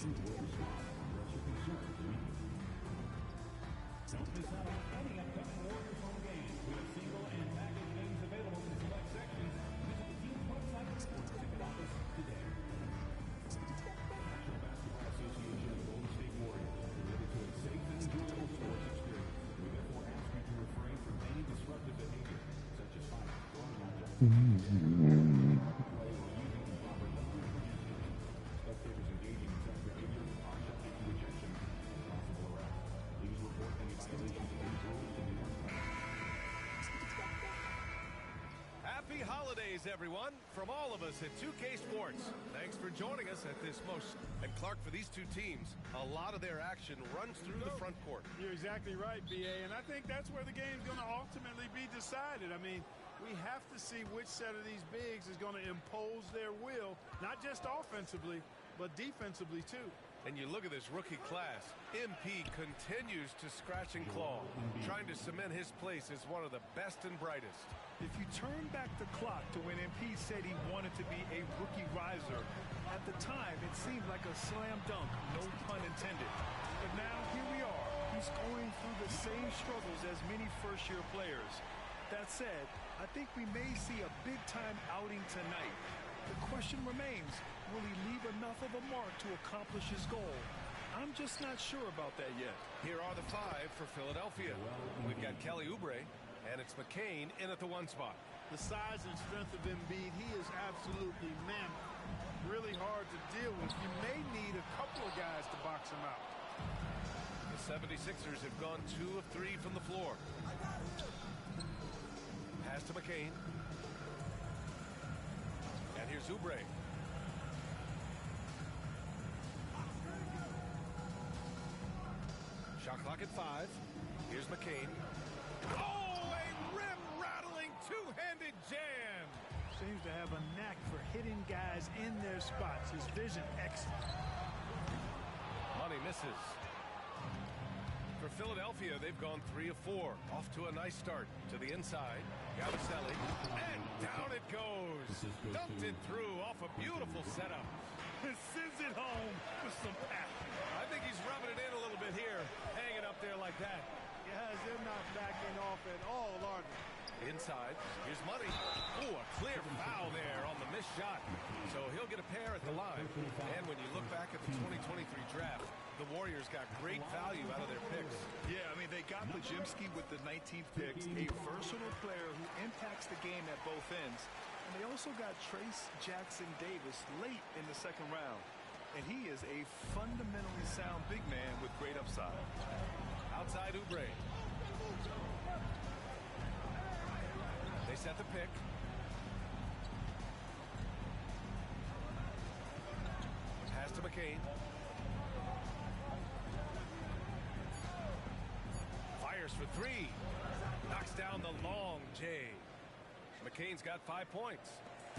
Don't miss out on any upcoming Warriors home games. We have single and package games available in select sections. Visit the team's website or ticket office today. National Basketball Association of Golden State Warriors, committed to a safe and enjoyable sports experience. We therefore ask you to refrain from any disruptive behavior, such as fighting, throwing objects, play, or using improper weapons. Spectators engaging in such behavior are subject to ejection and possible arrest. Please report any violations of these rules to the Happy holidays, everyone, from all of us at 2K Sports. Thanks for joining us at this most. And Clark, for these two teams, a lot of their action runs through the front court. You're exactly right, B.A., and I think that's where the game's going to ultimately be decided. I mean, we have to see which set of these bigs is going to impose their will, not just offensively, but defensively, too. And you look at this rookie class. MP continues to scratch and claw, trying to cement his place as one of the best and brightest. If you turn back the clock to when MP said he wanted to be a rookie riser, at the time it seemed like a slam dunk, no pun intended. But now here we are. He's going through the same struggles as many first-year players. That said, I think we may see a big-time outing tonight. The question remains, will he leave enough of a mark to accomplish his goal? I'm just not sure about that yet. Here are the five for Philadelphia. We've got Kelly Oubre, and it's McCain in at the one spot. The size and strength of Embiid, he is absolutely mammoth. Really hard to deal with. You may need a couple of guys to box him out. The 76ers have gone 2 of 3 from the floor. Pass to McCain. And here's Oubre. Shot clock at 5. Here's McCain. Oh, a rim-rattling two-handed jam. Seems to have a knack for hitting guys in their spots. His vision excellent. Money misses. For Philadelphia, they've gone 3 of 4. Off to a nice start. To the inside. Gabaselli. And down it goes. Dumped it through off a beautiful setup. Sends it home with some pep. I think he's rubbing it in a little bit here. Hanging up there like that. Guys, they're not backing off at all, are they? Inside. Here's Money. Oh, a clear foul there on the missed shot. So he'll get a pair at the line. And when you look back at the 2023 draft, the Warriors got great value out of their picks. Yeah, I mean, they got Pajimski with the 19th pick, a versatile player who impacts the game at both ends. And they also got Trace Jackson Davis late in the second round. And he is a fundamentally sound big man with great upside. Outside Oubre. They set the pick. Pass to McCain. Fires for 3. Knocks down the long J. McCain's got 5 points.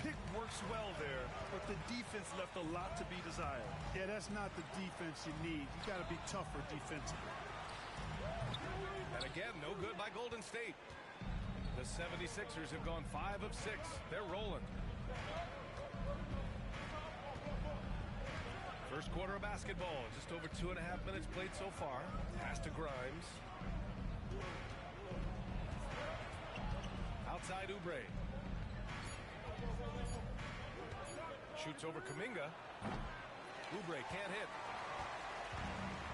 Pick works well there, but the defense left a lot to be desired. Yeah, that's not the defense you need. You got to be tougher defensively. And again, no good by Golden State. The 76ers have gone 5 of 6. They're rolling. First quarter of basketball. Just over 2.5 minutes played so far. Pass to Grimes. Outside Oubre. Shoots over Kuminga. Oubre can't hit.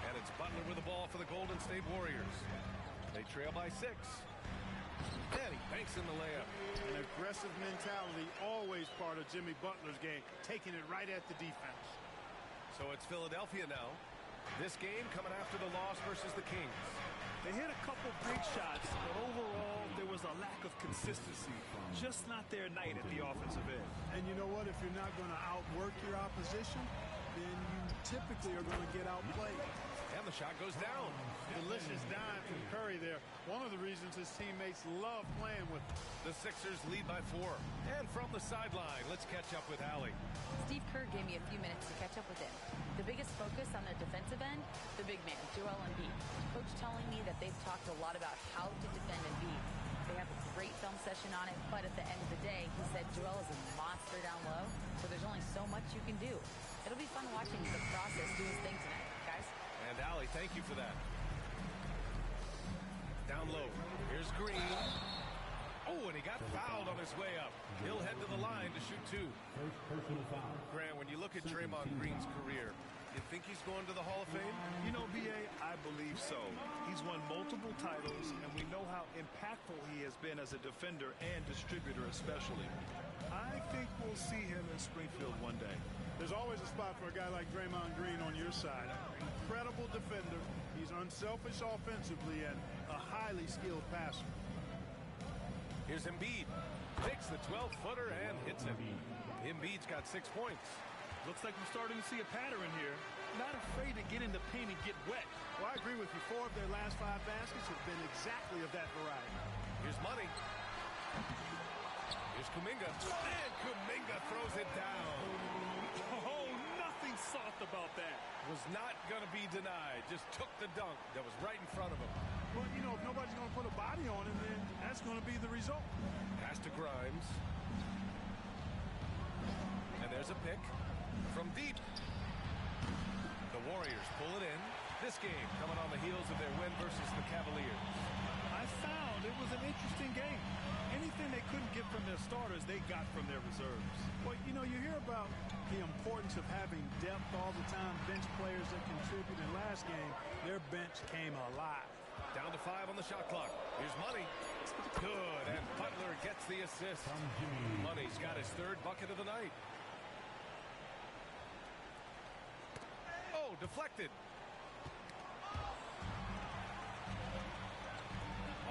And it's Butler with the ball for the Golden State Warriors. They trail by 6. And he banks in the layup. An aggressive mentality, always part of Jimmy Butler's game, taking it right at the defense. So it's Philadelphia now. This game coming after the loss versus the Kings. They hit a couple big shots, but overall there was a lack of consistency. Just not their night at the offensive end. And you know what? If you're not going to outwork your opposition, then you typically are going to get outplayed. And the shot goes down. Delicious dime from Curry there. One of the reasons his teammates love playing with him. The Sixers lead by 4. And from the sideline, let's catch up with Allie. Steve Kerr gave me a few minutes to catch up with him. The biggest focus on the defensive end, the big man, Joel Embiid. Coach telling me that they've talked a lot about how to defend Embiid. They have a great film session on it, but at the end of the day, he said Joel is a monster down low, so there's only so much you can do. It'll be fun watching the process do his thing thank you for that. Down low. Here's Green. Oh, and he got fouled on his way up. He'll head to the line to shoot 2. First personal foul. Grant, when you look at Draymond Green's career, you think he's going to the Hall of Fame? You know, B.A., I believe so. He's won multiple titles, and we know how impactful he has been as a defender and distributor especially. I think we'll see him in Springfield one day. There's always a spot for a guy like Draymond Green on your side. Incredible defender. He's unselfish offensively and a highly skilled passer. Here's Embiid. Takes the 12-footer and hits him. Embiid's got 6 points. Looks like we're starting to see a pattern here. Not afraid to get in the paint and get wet. Well, I agree with you. 4 of their last 5 baskets have been exactly of that variety. Here's Money. Here's Kuminga. And Kuminga throws it down. Oh, nothing soft about that. Was not going to be denied. Just took the dunk that was right in front of him. Well, you know, if nobody's going to put a body on him, then that's going to be the result. Pass to Grimes. And there's a pick from deep. The Warriors pull it in. This game coming on the heels of their win versus the Cavaliers. I found it was an interesting game. Anything they couldn't get from their starters, they got from their reserves. Well, you know, you hear about the importance of having depth all the time, bench players that contribute. In last game, their bench came alive. Down to 5 on the shot clock. Here's Money. Good, and Butler gets the assist. Money's got his 3rd bucket of the night. Oh, deflected.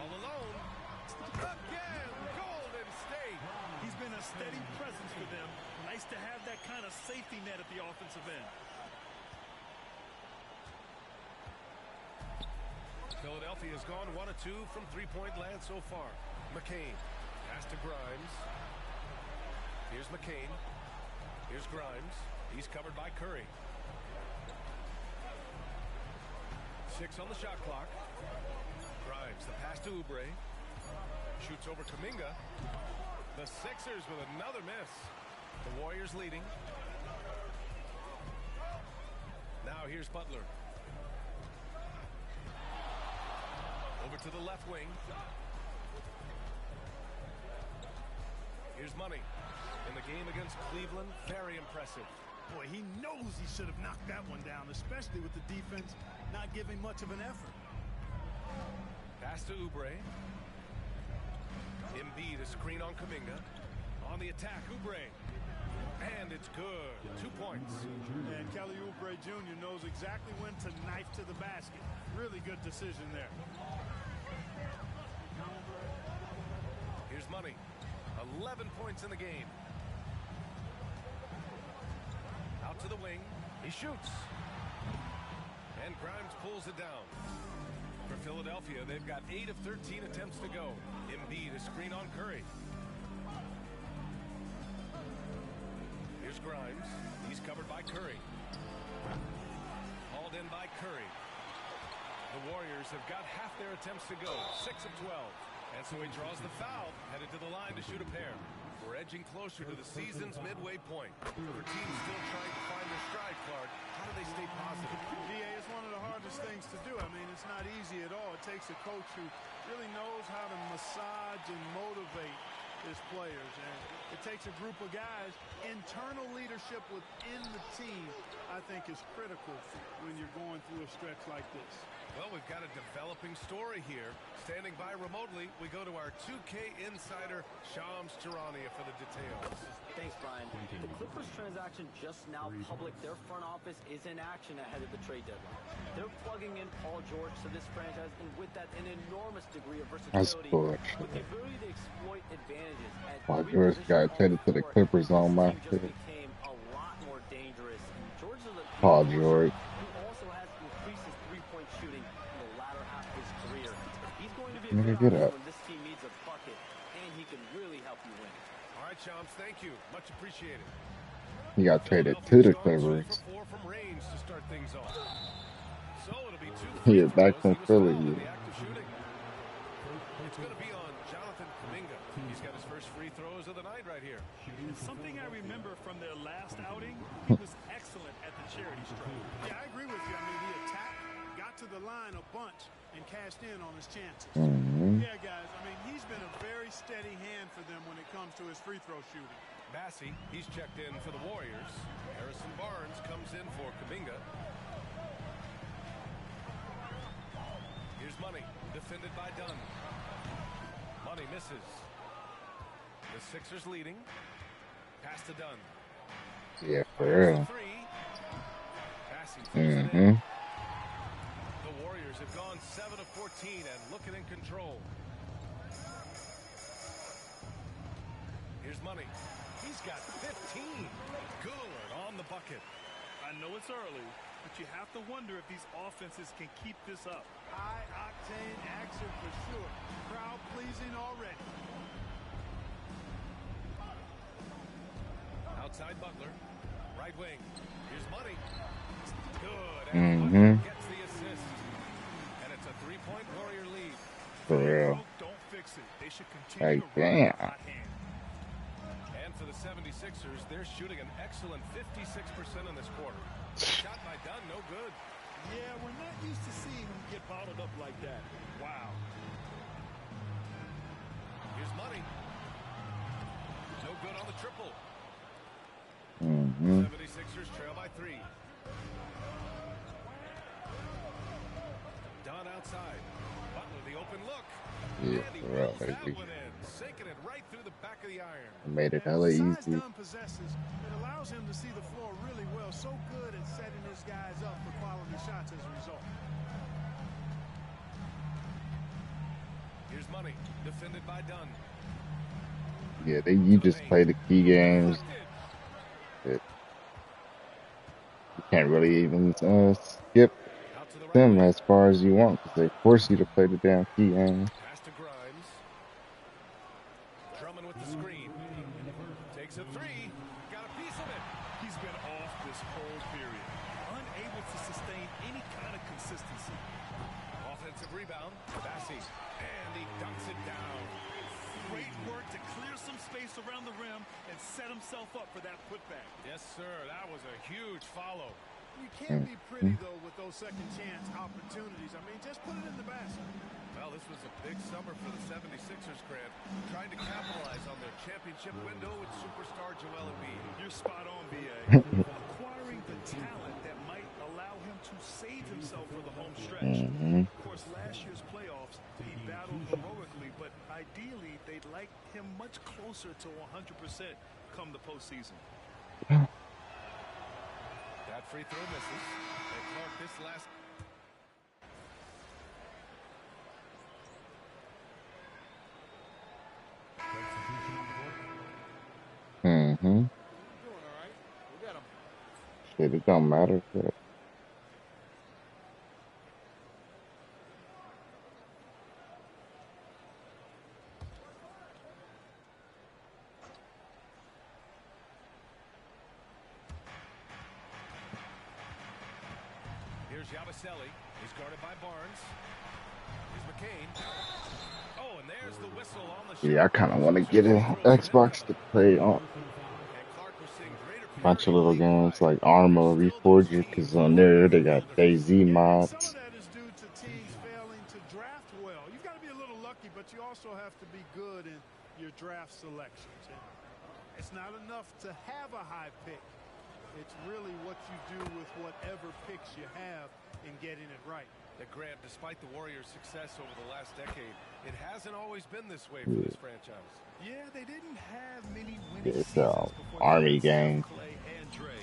All alone. Again, Golden State. He's been a steady presence for them. Nice to have that kind of safety net at the offensive end. Philadelphia's gone 1 of 2 from 3-point land so far. McCain. Pass to Grimes. Here's McCain. Here's Grimes. He's covered by Curry. 6 on the shot clock. Grimes, the pass to Oubre. Shoots over Kuminga. The Sixers with another miss. The Warriors leading. Now here's Butler. Over to the left wing. Here's Money. In the game against Cleveland, very impressive. Boy, he knows he should have knocked that one down, especially with the defense not giving much of an effort. Pass to Oubre. Embiid, a screen on Kuminga. On the attack, Oubre. And it's good. 2 points. And Kelly Oubre Jr. knows exactly when to knife to the basket. Really good decision there. Here's Money. 11 points in the game. Out to the wing. He shoots. And Grimes pulls it down. For Philadelphia, they've got 8 of 13 attempts to go. Embiid, a screen on Curry. Here's Grimes. He's covered by Curry. Hauled in by Curry. The Warriors have got half their attempts to go. 6 of 12. And so he draws the foul, headed to the line to shoot a pair. We're edging closer to the season's midway point. For teams still trying to find their stride, Clark, how do they stay positive? DA, it's one of the hardest things to do. I mean, it's not easy at all. It takes a coach who really knows how to massage and motivate his players. And it takes a group of guys. Internal leadership within the team, I think, is critical when you're going through a stretch like this. Well, we've got a developing story here. Standing by remotely, we go to our 2K insider, Shams Charania, for the details. Thanks, Brian. The Clippers transaction just now public. Their front office is in action ahead of the trade deadline. They're plugging in Paul George to this franchise, and with that, an enormous degree of versatility. With the ability to exploit advantages. Paul George got traded to the Clippers on my shit. Became a lot more dangerous. And George is a Paul George. who also has increased his three-point shooting in the latter half of his career. He's going to be a Nigga, good get option up. when this team needs a bucket, and he can really help you win. All right, Shams, thank you. Much appreciated. He got traded to the Clippers. 4 from range to start things off. So it'll be 2 He is back from Philly. It's going to be on Jonathan Kuminga. He's got his first free throws of the night right here. And something I remember from their last outing, he was excellent at the charity stripe. Yeah, I agree with you. I mean, he attacked, got to bunch and cashed in on his chances. Mm-hmm. Yeah, guys, I mean, he's been a very steady hand for them when it comes to his free throw shooting. Massey, he's checked in for the Warriors. Harrison Barnes comes in for Kuminga. Here's Money, defended by Dunn. Money misses. The Sixers leading. Pass to Dunn. Yeah, for real. Massey throws it Mm-hmm. in. The Warriors have gone 7 of 14 and looking in control. Here's Money. He's got 15. Good on the bucket. I know it's early, but you have to wonder if these offenses can keep this up. High-octane action for sure. Crowd-pleasing already. Outside Butler. Right wing. Here's Money. Good. And Mm-hmm. Butler gets the assist. And it's a three-point Warrior lead. For real. Don't fix it. They should Hey, continue to run damn. the hot hand. And for the 76ers, they're shooting an excellent 56% in this quarter. Shot by Dunn, no good. Yeah, we're not used to seeing him get bottled up like that. Wow. Here's Money. No good on the triple. Mm-hmm. 76ers trail by 3. Dunn outside. Butler, the open look. Yeah, And he for real, rolls that baby. one in, sinking it right through the back of the iron. Made it And hella the size easy. Dunn possesses, it allows him to see the floor really well. So good at setting his guys up for quality shots as a result. Here's Money, defended by Dunn. Yeah, you just play the key games. You can't really even skip Out to the right them wing. as far as you want because they force you to play the damn key games. Pass to Grimes. Drummond with the screen. Takes a three. Got a piece of it. He's been off this whole period. Unable to sustain any kind of consistency. Offensive rebound. Massey. And he dunks it down. Great work to clear some space around the rim and set himself up for that putback. Yes, sir. That was a huge follow. You can't be pretty, though, with those second chance opportunities. I mean, just put it in the basket. Well, this was a big summer for the 76ers, Grant, trying to capitalize on their championship window with superstar Joel Embiid. You're spot on, B.A. Acquiring the talent that might allow him to save himself for the home stretch. Mm-hmm. Of course, last year's playoffs, he battled heroically, but ideally, they'd like him much closer to 100% come the postseason. That free throw misses. And Clark, this last... Mm-hmm. Doing all right. We got him. Shit, it don't matter. Shit. Here's Yabusele. He's guarded by Barnes. Here's McCain. Oh, and there's the whistle on the shot. Yeah, I kind of want to get an Xbox to play on And Clark was seeing greater a bunch of little games like Arma Reforger because on there they got DayZ mods. Some of that is due to teams failing to draft well. You've got to be a little lucky, but you also have to be good in your draft selections. And it's not enough to have a high pick. It's really what you do with whatever picks you have in getting it right. That Grant, despite the Warriors' success over the last decade, it hasn't always been this way for this franchise. Yeah, they didn't have many winning It's seasons before Army they had game. Steph, Clay, and Dre.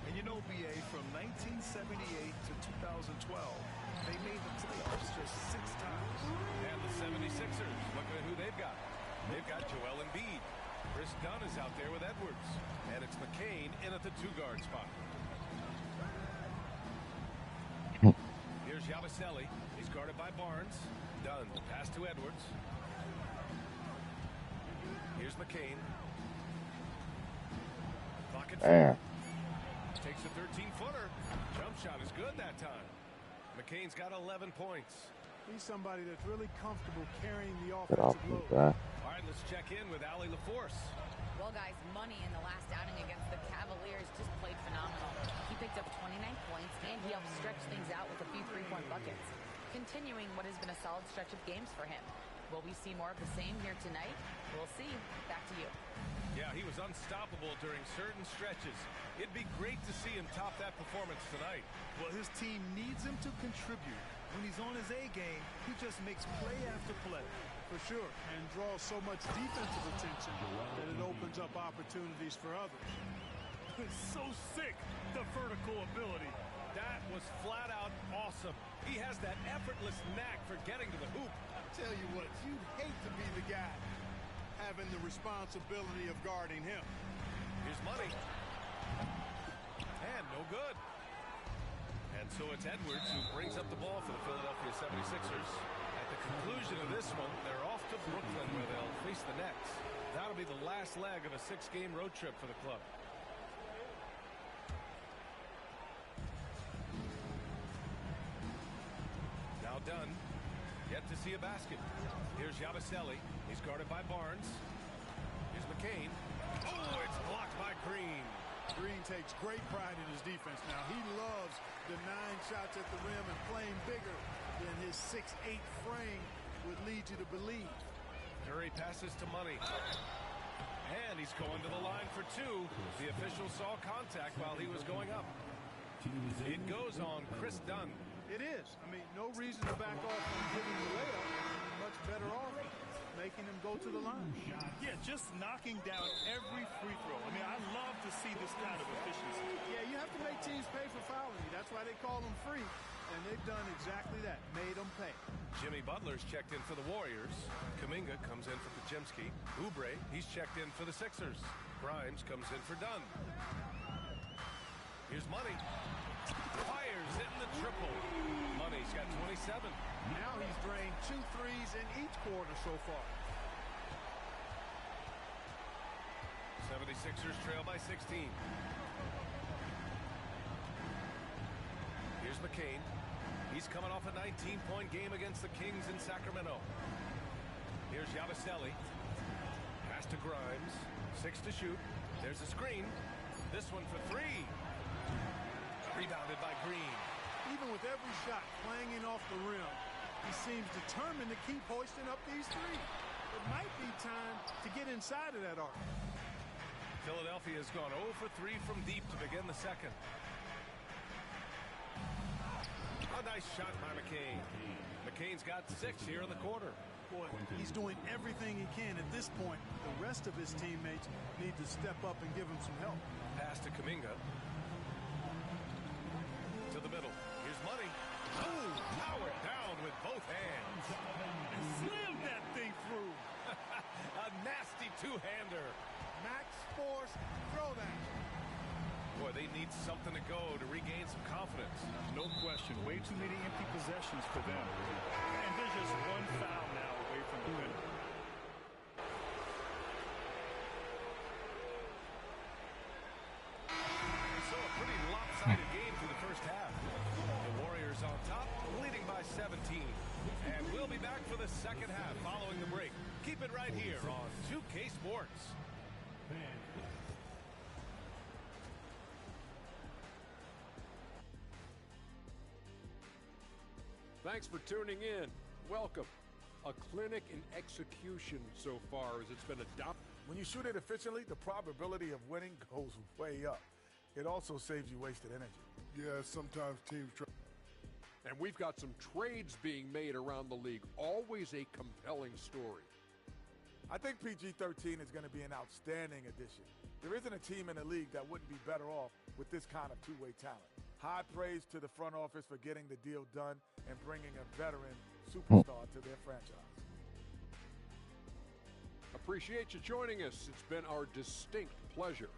And you know, B.A., from 1978 to 2012, they made the playoffs just 6 times. And the 76ers, look at who they've got. They've got Joel Embiid. Chris Dunn is out there with Edwards. And it's McCain in at the 2-guard spot. Here's Yabusele. He's guarded by Barnes. Dunn. Pass to Edwards. Here's McCain. Clock at 4. Damn. Takes a 13-footer. Jump shot is good that time. McCain's got 11 points. He's somebody that's really comfortable carrying the Get off offensive me, load. guy. All right, let's check in with Allie LaForce. Well, guys, Money in the last outing against the Cavaliers just played phenomenal. He picked up 29 points, and he helped stretch things out with a few three-point buckets. continuing what has been a solid stretch of games for him. Will we see more of the same here tonight? We'll see. Back to you. Yeah, he was unstoppable during certain stretches. It'd be great to see him top that performance tonight. Well, his team needs him to contribute. When he's on his A game, he just makes play after play. For sure, and draws so much defensive attention that it opens up opportunities for others. It's so sick, the vertical ability. That was flat out awesome. He has that effortless knack for getting to the hoop. Tell you what, you'd hate to be the guy having the responsibility of guarding him. Here's money. And no good. And so it's Edwards who brings up the ball for the Philadelphia 76ers. At the conclusion of this one, they're off to Brooklyn where they'll face the Nets. That'll be the last leg of a 6-game road trip for the club. Now done. Yet to see a basket. Here's Yabusele. He's guarded by Barnes. Here's McCain. Oh, it's blocked by Green. Green takes great pride in his defense now. He loves denying shots at the rim and playing bigger than his 6'8" frame would lead you to believe. Curry passes to Money. And he's going to the line for two. The official saw contact while he was going up. It goes on Chris Dunn. It is. I mean, no reason to back off from giving the layup. Much better off making him go to the line. Yeah, just knocking down every free throw. I mean, I love to see this kind of efficiency. Yeah, you have to make teams pay for fouling you. That's why they call them free. And they've done exactly that, made them pay. Jimmy Butler's checked in for the Warriors. Kuminga comes in for Podziemski. Oubre, he's checked in for the Sixers. Grimes comes in for Dunn. Here's Money. Fires in the triple. Money's got 27. Now he's drained 2 threes in each quarter so far. 76ers trail by 16. Here's McCain. He's coming off a 19-point game against the Kings in Sacramento. Here's Yabusele. Pass to Grimes. 6 to shoot. There's a screen. This one for 3. Rebounded by Green. Even with every shot clanging off the rim, he seems determined to keep hoisting up these threes. It might be time to get inside of that arc. Philadelphia has gone 0 for 3 from deep to begin the second. A nice shot by McCain. McCain's got 6 here in the quarter. Boy, he's doing everything he can at this point. The rest of his teammates need to step up and give him some help. Pass to Kuminga. To the middle. Here's Money. Oh, powered down with both hands. Slam that thing through. A nasty two-hander. Max Force, throw that. Boy, they need something to go to regain some confidence. No question. Way too many empty possessions for them. And there's just one foul now away from the winner. So a pretty lopsided game through the first half. The Warriors on top, leading by 17. And we'll be back for the second half following the break. Keep it right here on 2K Sports. Thanks for tuning in. Welcome. A clinic in execution so far as it's been adopted. When you shoot it efficiently, the probability of winning goes way up. It also saves you wasted energy. Yeah, sometimes teams try. And we've got some trades being made around the league. Always a compelling story. I think PG-13 is going to be an outstanding addition. There isn't a team in the league that wouldn't be better off with this kind of two-way talent. High praise to the front office for getting the deal done and bringing a veteran superstar to their franchise. Appreciate you joining us. It's been our distinct pleasure.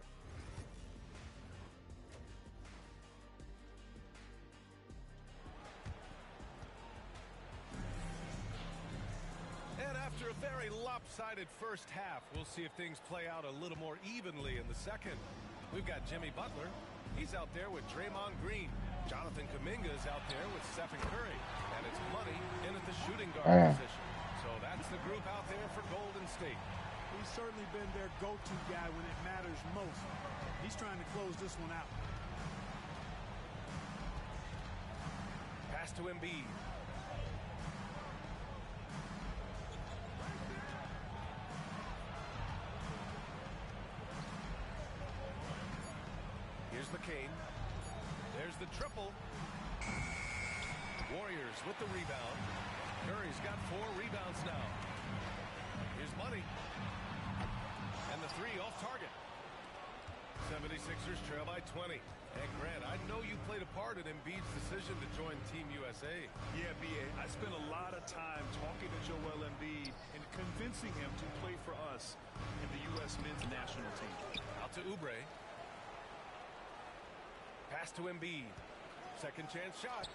And after a very lopsided first half, we'll see if things play out a little more evenly in the second. We've got Jimmy Butler. He's out there with Draymond Green. Jonathan Kuminga is out there with Stephen Curry. And it's Money in at the shooting guard position. So that's the group out there for Golden State. He's certainly been their go-to guy when it matters most. He's trying to close this one out. Pass to Embiid. Here's McCain. There's the triple. Warriors with the rebound. Curry's got 4 rebounds now. Here's Money. And the 3 off target. 76ers trail by 20. And Grant, I know you played a part in Embiid's decision to join Team USA. Yeah, B.A. I spent a lot of time talking to Joel Embiid and convincing him to play for us in the U.S. men's national team. Out to Oubre. Pass to Embiid. Second chance shot.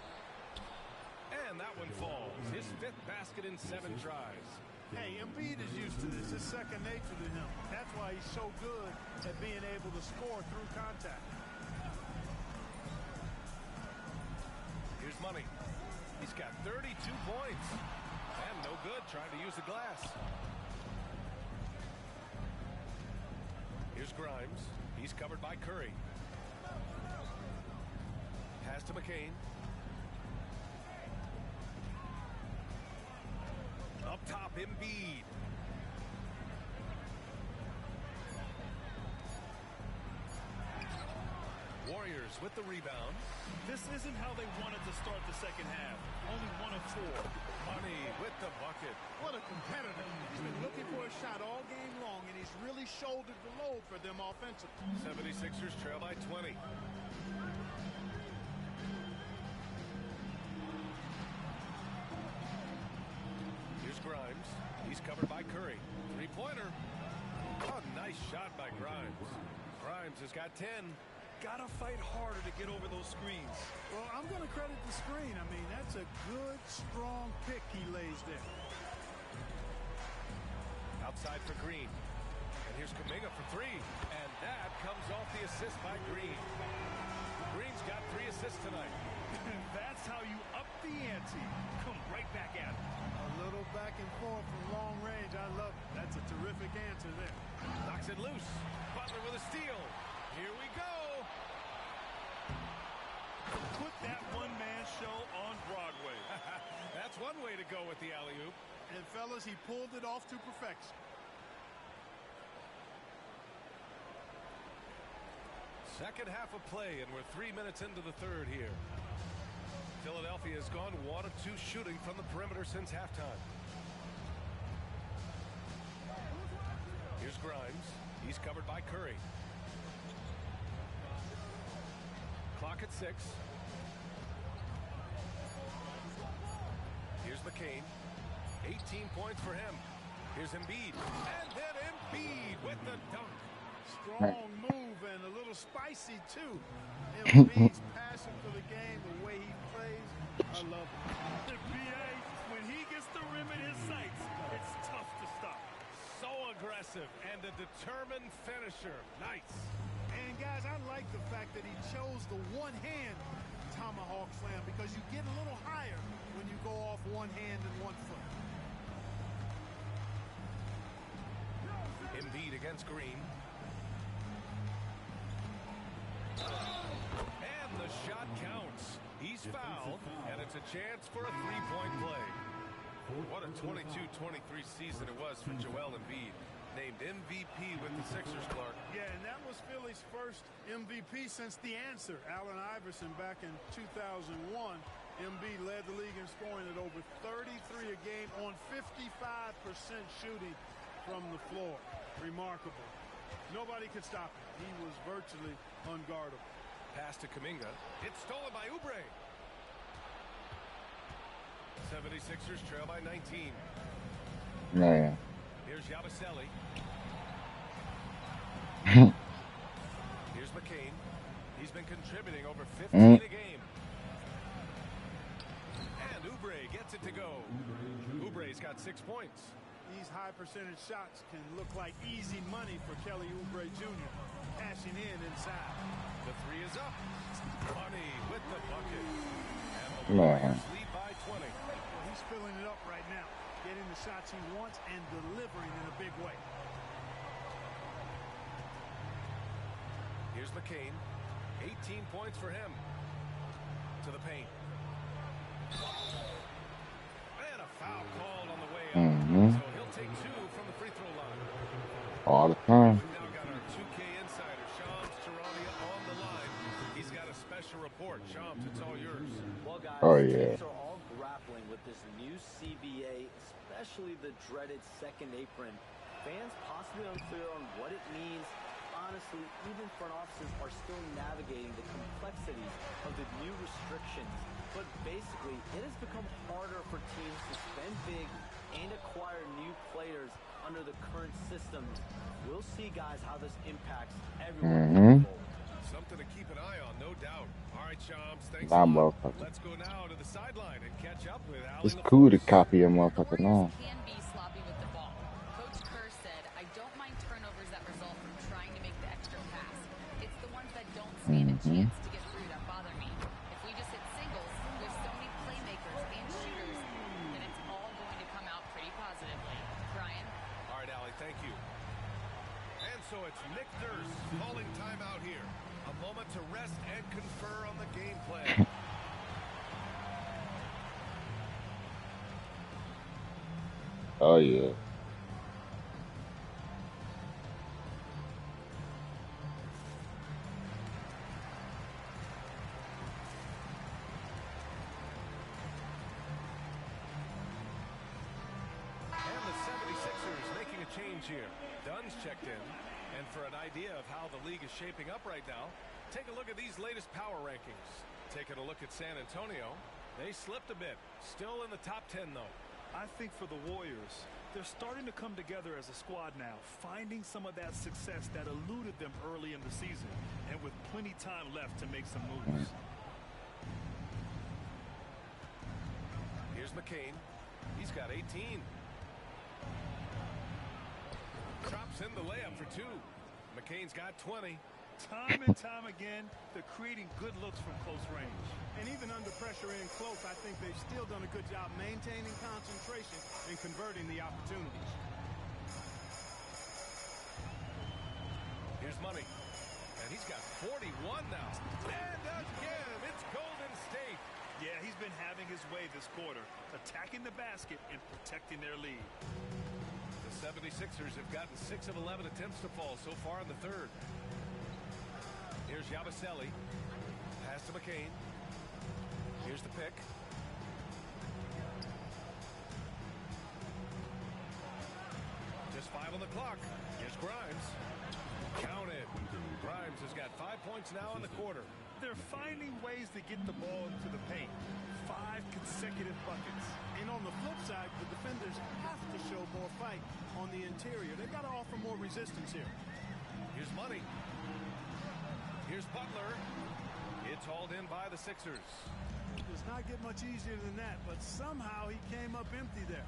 And that one falls. His 5th basket in 7 tries. Hey, Embiid is used to this. It's second nature to him. That's why he's so good at being able to score through contact. Here's Money. He's got 32 points. And no good trying to use the glass. Here's Grimes. He's covered by Curry. Pass to McCain. Up top, Embiid. Warriors with the rebound. This isn't how they wanted to start the second half. Only 1 of 4. Money with the bucket. What a competitor. He's been looking for a shot all game long, and he's really shouldered the load for them offensively. 76ers trail by 20. Here's Grimes. He's covered by Curry. 3-pointer. Oh, nice shot by Grimes. Grimes has got 10. Gotta fight harder to get over those screens. Well, I'm going to credit the screen. I mean, that's a good, strong pick he lays there. Outside for Green. And here's Kuminga for 3. And that comes off the assist by Green. Green's got 3 assists tonight. That's how you up the ante. Come right back at it. A little back and forth from long range. I love it. That's a terrific answer there. Knocks it loose. Butler with a steal. Here we go. Put that one-man show on Broadway. That's one way to go with the alley-oop. And, fellas, he pulled it off to perfection. Second half of play, and we're 3 minutes into the third here. Philadelphia has gone 1 of 2 shooting from the perimeter since halftime. Here's Grimes. He's covered by Curry. Clock at 6. Here's McCain. 18 points for him. Here's Embiid. And then Embiid with the dunk. Strong move and a little spicy, too. Embiid's passion for the game, the way he plays, I love it. The BA, when he gets the rim in his sights, it's tough to stop. So aggressive and a determined finisher. Nice. And, guys, I like the fact that he chose the one-hand tomahawk slam because you get a little higher when you go off one hand and 1 foot. Embiid against Green. And the shot counts. He's fouled, and it's a chance for a 3-point play. What a 22-23 season it was for Joel Embiid. Named MVP with the Sixers, Clark. Yeah, and that was Philly's first MVP since the answer. Allen Iverson back in 2001. Embiid led the league in scoring at over 33 a game on 55% shooting from the floor. Remarkable. Nobody could stop him. He was virtually unguardable. Pass to Kuminga. It's stolen by Oubre. 76ers trail by 19. Man. Here's Yabusele. Here's McCain. He's been contributing over 15 a game. And Oubre gets it to go. Oubre's got 6 points. These high percentage shots can look like easy money for Kelly Oubre Jr. Cashing in inside. The 3 is up. Money with the bucket. And the Warriors lead by 20. He's filling it up right now. Getting the shots he wants and delivering in a big way. Here's McCain. 18 points for him. To the paint. And a foul called on the way up. So he'll take 2 from the free throw line. All the time. We've now got our 2K insider, Shams Charania, on the line. report. Shams, it's all yours. Well, guys, Oh, yeah. teams are all grappling with this new CBA, especially the dreaded second apron. Fans possibly unclear on what it means. Honestly, even front offices are still navigating the complexities of the new restrictions. But basically, it has become harder for teams to spend big and acquire new players under the current system. We'll see, guys, how this impacts everyone. Something to keep an eye on, no doubt. All right, Shams, thanks Nah, a lot. motherfucker. Let's go now to the sideline and catch up with Ali. It's cool to copy a The motherfucker now. Warriors can be sloppy with the ball. Coach Kerr said, I don't mind turnovers that result from trying to make the extra pass. It's the ones that don't stand a chance to get through that bother me. If we just hit singles with so many playmakers and shooters, then it's all going to come out pretty positively. Brian? All right, Ali, thank you. And so it's Nick Nurse calling timeout here. A moment to rest and confer on the game plan. Oh, yeah. And the 76ers making a change here. Dunn's checked in. And for an idea of how the league is shaping up right now, take a look at these latest power rankings. Taking a look at San Antonio. They slipped a bit. Still in the top 10, though. I think for the Warriors, they're starting to come together as a squad now, finding some of that success that eluded them early in the season, and with plenty time left to make some moves. Here's McCain. He's got 18. Drops in the layup for 2. McCain's got 20. Time and time again, they're creating good looks from close range. And even under pressure in close, I think they've still done a good job maintaining concentration and converting the opportunities. Here's Money. And he's got 41 now. And again, it's Golden State. Yeah, he's been having his way this quarter, attacking the basket and protecting their lead. The 76ers have gotten 6 of 11 attempts to fall so far in the third. Here's Yabusele. Pass to McCain. Here's the pick. Just 5 on the clock. Here's Grimes. Counted. Grimes has got 5 points now in the quarter. They're finding ways to get the ball into the paint. 5 consecutive buckets. And on the flip side, the defenders have to show more fight on the interior. They've got to offer more resistance here. Here's Money. Here's Butler. It's hauled in by the Sixers. Does not get much easier than that, but somehow he came up empty there.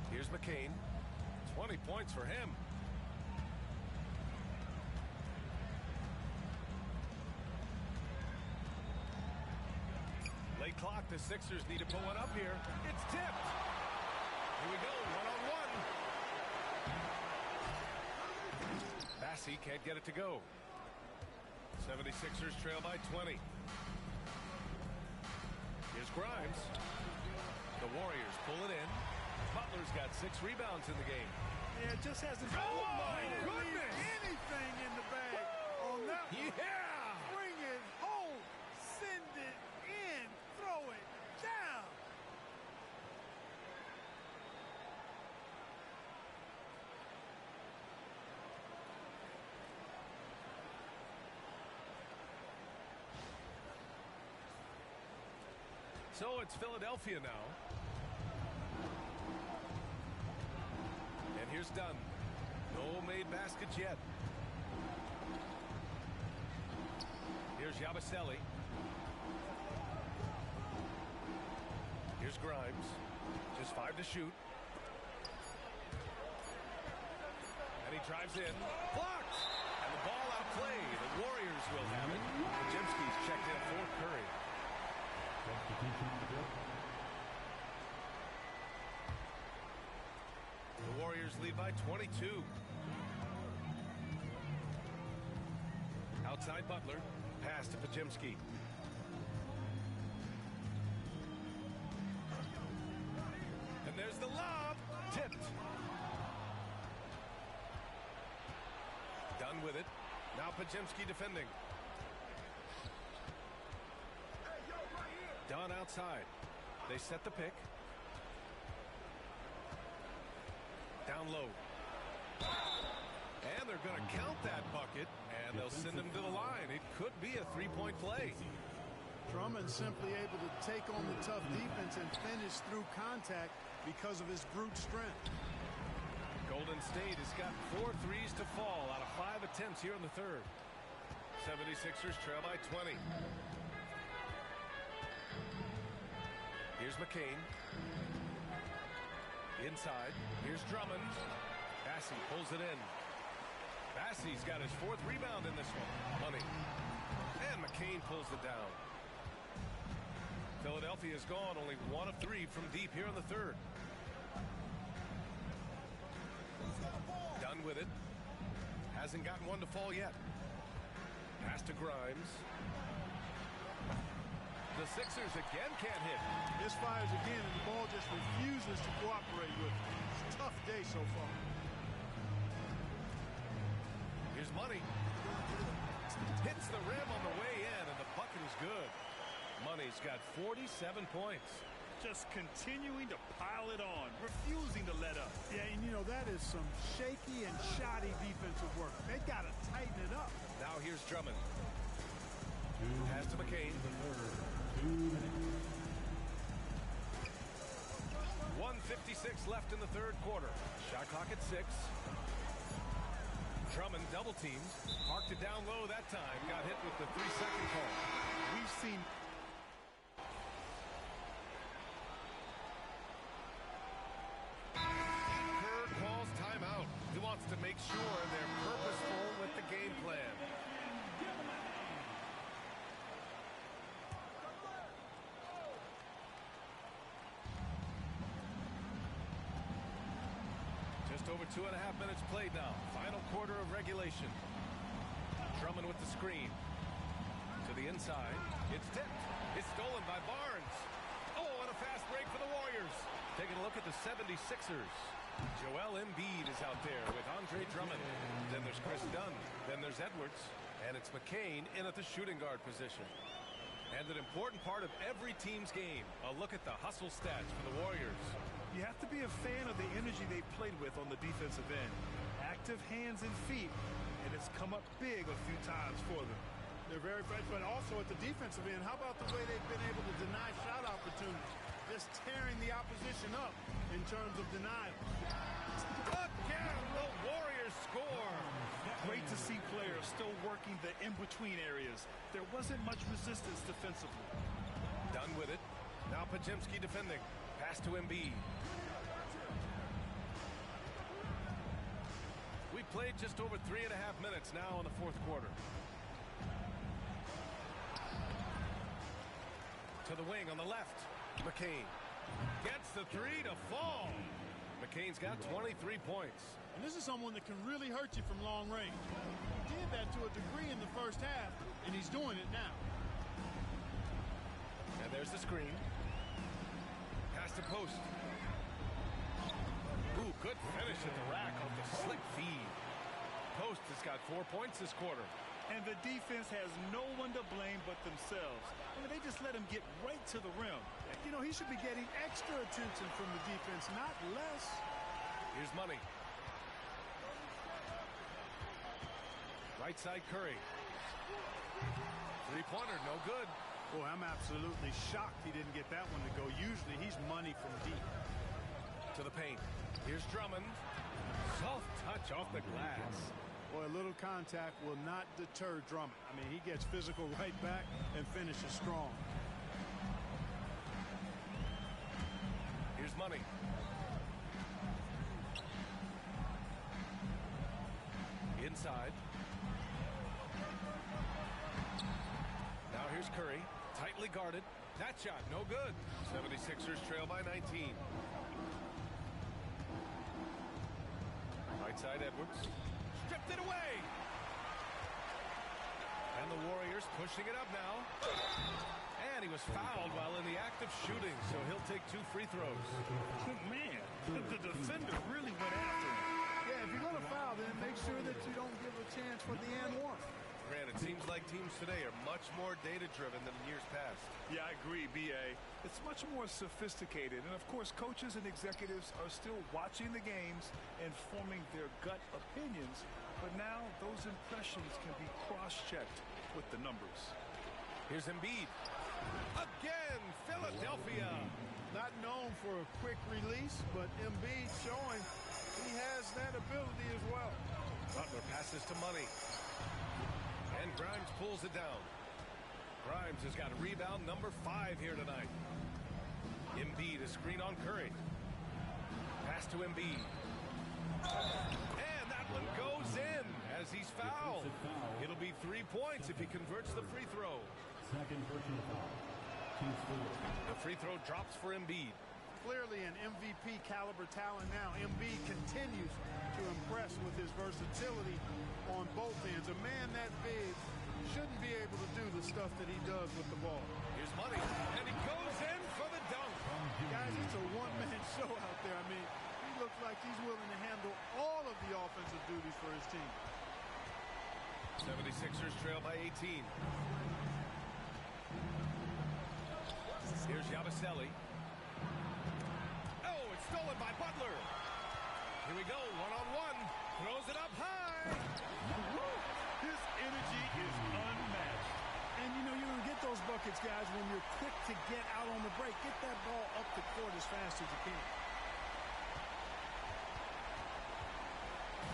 Here's McCain. 20 points for him. Late clock. The Sixers need to put one up here. It's tipped. Here we go. One-on-one. Bassey can't get it to go. 76ers trail by 20. Here's Grimes. The Warriors pull it in. Butler's got 6 rebounds in the game. Yeah, it just hasn't. Oh, my goodness! Anything in the bag on that one. Yeah! Bring it home. Send it in. Throw it down. So it's Philadelphia now. And here's Dunn. No made baskets yet. Here's Yabusele. Here's Grimes. Just 5 to shoot. And he drives in. Blocked! And the ball outplayed. The Warriors will have it. Pajemski's checked in for Curry. The Warriors lead by 22. Outside Butler. Pass to Pajemski. And there's the lob. Tipped. Done with it. Now Pajemski defending. Dunn outside. They set the pick. Down low. And they're going to count that bucket, and they'll send him to the line. It could be a three-point play. Drummond simply able to take on the tough defense and finish through contact because of his brute strength. Golden State has got 4 threes to fall out of 5 attempts here in the third. 76ers trail by 20. Here's McCain. Inside. Here's Drummond. Bassey pulls it in. Bassey's got his 4th rebound in this one. Money. And McCain pulls it down. Philadelphia's gone only 1 of 3 from deep here in the third. Done with it. Hasn't gotten one to fall yet. Pass to Grimes. The Sixers again can't hit. This fires again, and the ball just refuses to cooperate with it. It's a tough day so far. Here's Money. Hits the rim on the way in, and the bucket is good. Money's got 47 points. Just continuing to pile it on, refusing to let up. Yeah, and you know, that is some shaky and shoddy defensive work. They got to tighten it up. Now here's Drummond. Pass to McCain. 1:56 left in the third quarter. Shot clock at 6. Drummond double teamed. Parked it down low that time. Got hit with the 3-second call. We've seen... Kerr calls timeout. He wants to make sure they're purposeful with the game plan. Just over 2.5 minutes played now. Final quarter of regulation. Drummond with the screen. To the inside. It's tipped. It's stolen by Barnes. Oh, and a fast break for the Warriors. Taking a look at the 76ers. Joel Embiid is out there with Andre Drummond. Then there's Chris Dunn. Then there's Edwards. And it's McCain in at the shooting guard position. And an important part of every team's game. A look at the hustle stats for the Warriors. You have to be a fan of the energy they've played with on the defensive end. Active hands and feet, and it's come up big a few times for them. They're very fresh, but also at the defensive end, how about the way they've been able to deny shot opportunities? Just tearing the opposition up in terms of denial. Again, the Warriors score. Great to see players still working the in-between areas. There wasn't much resistance defensively. Done with it. Now Pajemski defending. Pass to Embiid. We played just over 3.5 minutes now in the fourth quarter. To the wing on the left. McCain gets the 3 to fall. McCain's got 23 points. And this is someone that can really hurt you from long range. He did that to a degree in the first half, and he's doing it now. And there's the screen. Pass to post. Ooh, good finish at the rack off the slick feed. Post has got 4 points this quarter. And the defense has no one to blame but themselves. I mean, they just let him get right to the rim. You know, he should be getting extra attention from the defense, not less. Here's Money. Right side Curry. Three-pointer, no good. Boy, I'm absolutely shocked he didn't get that one to go. Usually he's money from deep. To the paint. Here's Drummond. Soft touch off the glass. Boy, a little contact will not deter Drummond. I mean, he gets physical right back and finishes strong. Here's Money. Inside. Now here's Curry. Tightly guarded. That shot, no good. 76ers trail by 19. Right side Edwards. Stripped it away. And the Warriors pushing it up now. And he was fouled while in the act of shooting, so he'll take 2 free throws. Man, the defender really went after him. Yeah, if you're going to foul foul, then make sure that you don't give a chance for the and one. Grant, it seems like teams today are much more data-driven than in years past. Yeah, I agree, B.A. It's much more sophisticated. And, of course, coaches and executives are still watching the games and forming their gut opinions. But now those impressions can be cross-checked with the numbers. Here's Embiid. Again, Philadelphia. Not known for a quick release, but Embiid showing he has that ability as well. Butler passes to Money. And Grimes pulls it down. Grimes has got rebound number 5 here tonight. Embiid, a screen on Curry. Pass to Embiid. And that one goes in as he's fouled. It'll be 3 points if he converts the free throw. Second personal foul. The free throw drops for Embiid. Clearly an MVP caliber talent now. Embiid continues to impress with his versatility on both ends. A man that big shouldn't be able to do the stuff that he does with the ball. Here's Money, and he goes in for the dunk. Guys, it's a one-man show out there. I mean, he looks like he's willing to handle all of the offensive duties for his team. 76ers trail by 18. Here's Yabusele. Oh, it's stolen by Butler. Here we go, one-on-one. Throws it up high. His energy is unmatched. And, you know, you're going to get those buckets, guys, when you're quick to get out on the break. Get that ball up the court as fast as you can.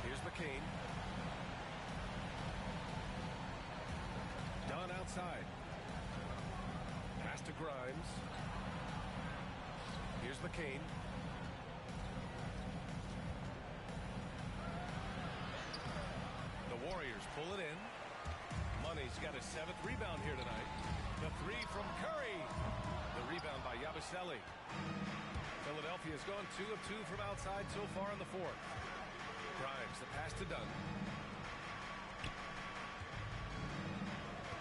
Here's McCain. Dunn outside. Pass to Grimes. Here's McCain. The Warriors pull it in. Money's got his 7th rebound here tonight. The 3 from Curry. The rebound by Yabusele. Philadelphia's gone 2 of 2 from outside so far in the 4th. Grimes, the pass to Dunn.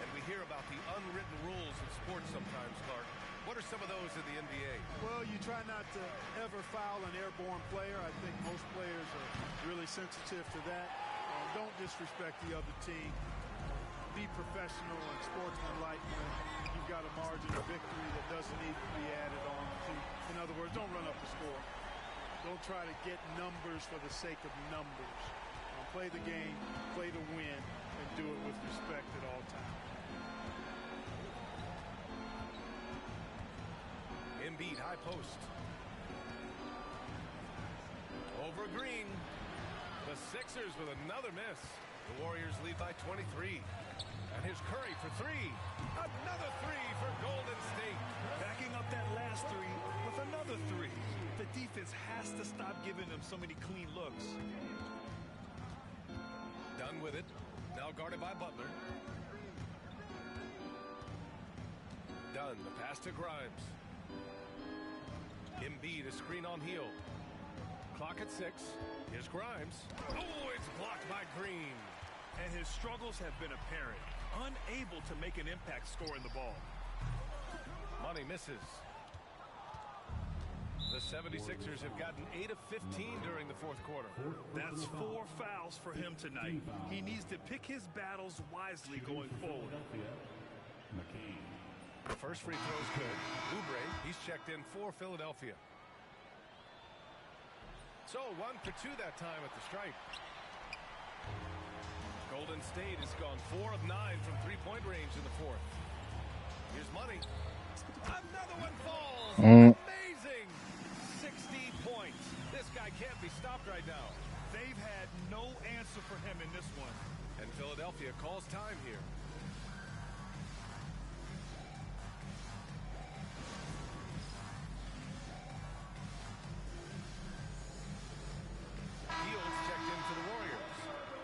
And we hear about the unwritten rules of sports sometimes, Clark. What are some of those in the NBA? Well, you try not to ever foul an airborne player. I think most players are really sensitive to that. Don't disrespect the other team. Be professional and sportsmanlike when you've got a margin of victory that doesn't need to be added on to. In other words, don't run up the score. Don't try to get numbers for the sake of numbers. Play the game, play to win, and do it with respect at all times. Embiid, high post. Over Green. The Sixers with another miss. The Warriors lead by 23. And here's Curry for 3. Another 3 for Golden State. Backing up that last 3 with another 3. The defense has to stop giving them so many clean looks. Done with it. Now guarded by Butler. Done. The pass to Grimes. Embiid, a screen on heel. Clock at 6. Here's Grimes. Oh, it's blocked by Green. And his struggles have been apparent. Unable to make an impact scoring the ball. Money misses. The 76ers have gotten 8 of 15 during the 4th quarter. That's 4 fouls for him tonight. He needs to pick his battles wisely going forward. McCain. The first free throw is good. Oubre, he's checked in for Philadelphia. So 1 for 2 that time at the stripe. Golden State has gone 4 of 9 from three-point range in the 4th. Here's Money. Another one falls. Amazing. 60 points. This guy can't be stopped right now. They've had no answer for him in this one. And Philadelphia calls time here. Fields checked in for the Warriors.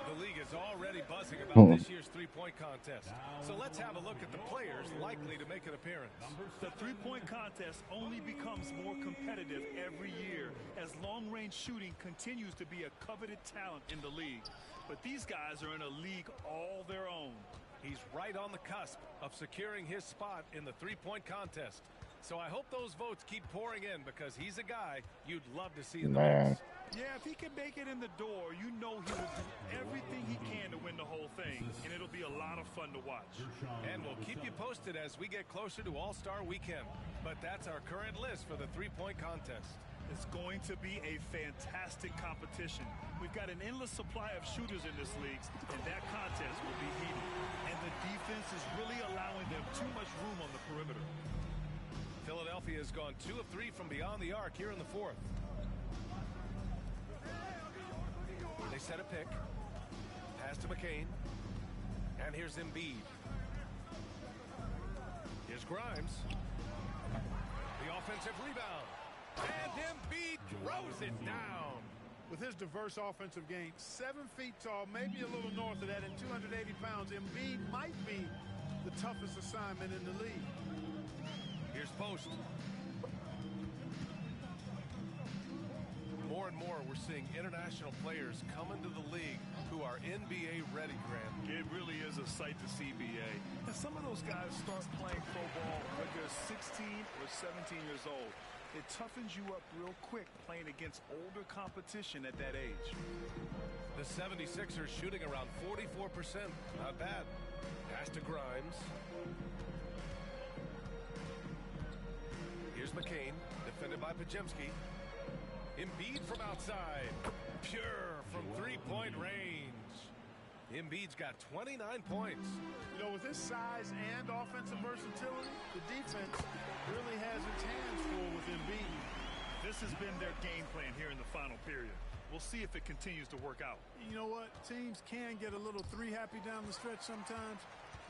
The league is already buzzing about this year's three-point contest. So let's have a look at the players likely to make an appearance. The three-point contest only becomes more competitive every year as long-range shooting continues to be a coveted talent in the league. But these guys are in a league all their own. He's right on the cusp of securing his spot in the three-point contest. So I hope those votes keep pouring in because he's a guy you'd love to see in the mix. Yeah, if he can make it in the door, you know he will do everything he can to win the whole thing, and it'll be a lot of fun to watch. And we'll keep you posted as we get closer to All-Star Weekend. But that's our current list for the three-point contest. It's going to be a fantastic competition. We've got an endless supply of shooters in this league, and that contest will be heated. And the defense is really allowing them too much room on the perimeter. Philadelphia has gone 2 of 3 from beyond the arc here in the fourth. They set a pick. Pass to McCain. And here's Embiid. Here's Grimes. The offensive rebound. And Embiid throws it down. With his diverse offensive game, 7 feet tall, maybe a little north of that, and 280 pounds, Embiid might be the toughest assignment in the league. Here's Post. More and more, we're seeing international players come into the league who are NBA ready, Grant. It really is a sight to see, BA. And some of those guys start playing pro ball when they're 16 or 17 years old. It toughens you up real quick playing against older competition at that age. The 76ers shooting around 44%. Not bad. Pass to Grimes. Here's McCain, defended by Pajemski. Embiid from outside. Pure from three-point range. Embiid's got 29 points. You know, with his size and offensive versatility, the defense really has its hands full with Embiid. This has been their game plan here in the final period. We'll see if it continues to work out. You know what? Teams can get a little three-happy down the stretch sometimes.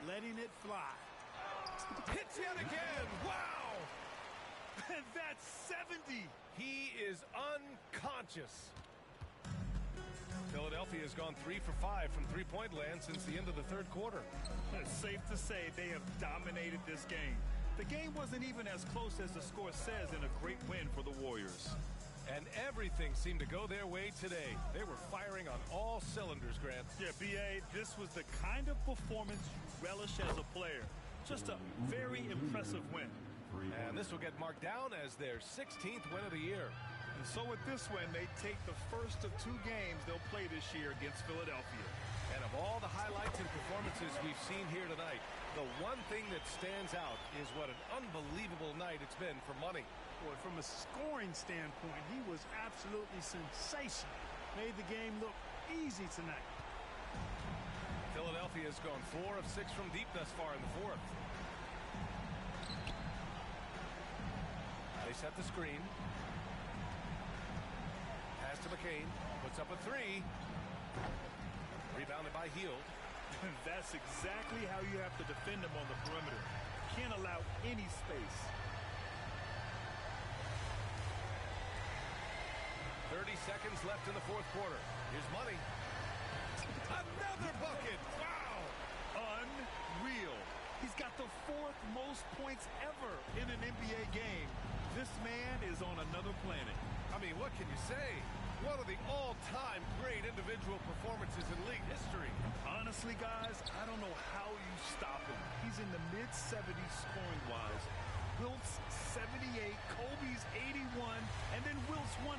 Letting it fly. Hits yet again. Wow! And that's 70. He is unconscious. Philadelphia has gone 3 for 5 from three-point land since the end of the third quarter. It's safe to say they have dominated this game. The game wasn't even as close as the score says in a great win for the Warriors. And everything seemed to go their way today. They were firing on all cylinders, Grant. Yeah, B.A., this was the kind of performance you relish as a player. Just a very impressive win. And this will get marked down as their 16th win of the year. And so with this win, they take the first of 2 games they'll play this year against Philadelphia. And of all the highlights and performances we've seen here tonight, the one thing that stands out is what an unbelievable night it's been for Money. Boy, from a scoring standpoint, he was absolutely sensational. Made the game look easy tonight. Philadelphia has gone 4 of 6 from deep thus far in the fourth. They set the screen. Pass to McCain. Puts up a 3. Rebounded by Hield. That's exactly how you have to defend him on the perimeter. Can't allow any space. 30 seconds left in the fourth quarter. Here's Money. Another bucket. Wow. Unreal. He's got the 4th most points ever in an NBA game. This man is on another planet. I mean, what can you say? One of the all-time great individual performances in league history. Honestly, guys, I don't know how you stop him. He's in the mid-70s scoring-wise. Wilt's 78, Kobe's 81, and then Wilt's 100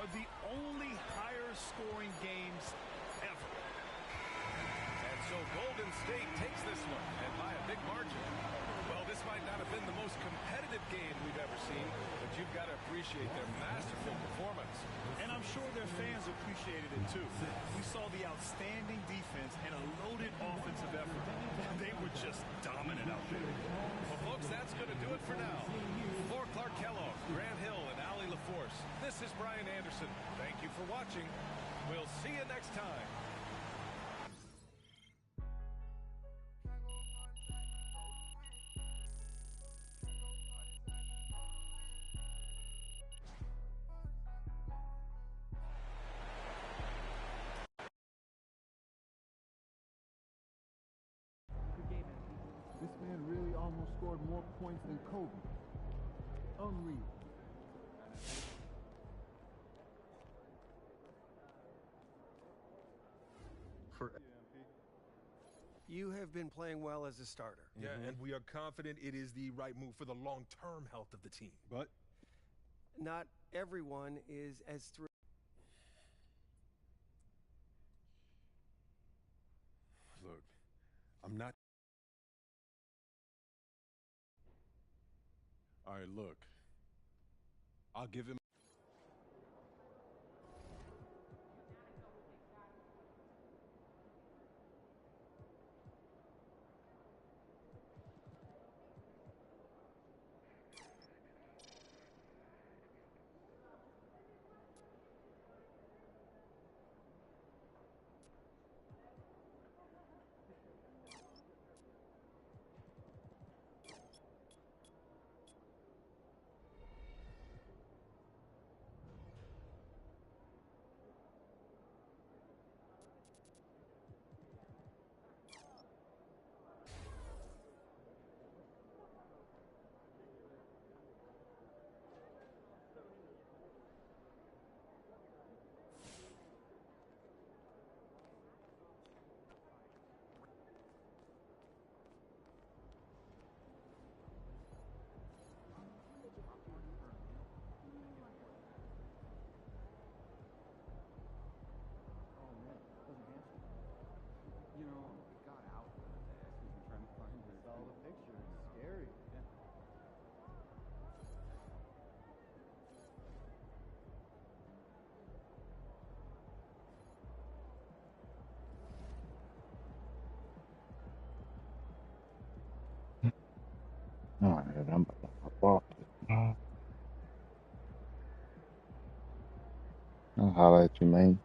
are the only higher-scoring games ever. And so Golden State takes this one, and by a big margin. Well, this might not have been the most competitive game we've ever seen, but you've got to appreciate their masterful performance. And I'm sure their fans appreciated it, too. We saw the outstanding defense and a loaded offensive effort. They were just dominant out there. Well, folks, that's going to do it for now. For Clark Kellogg, Grant Hill, and Allie LaForce, this is Brian Anderson. Thank you for watching. We'll see you next time. This man really almost scored more points than Kobe. Unreal. You have been playing well as a starter. Yeah, and we are confident it is the right move for the long-term health of the team. But Not everyone is as thrilled. I'm not. All right, look. I'll give him. All right, I'm about to hop off this. I'll holler at you, man.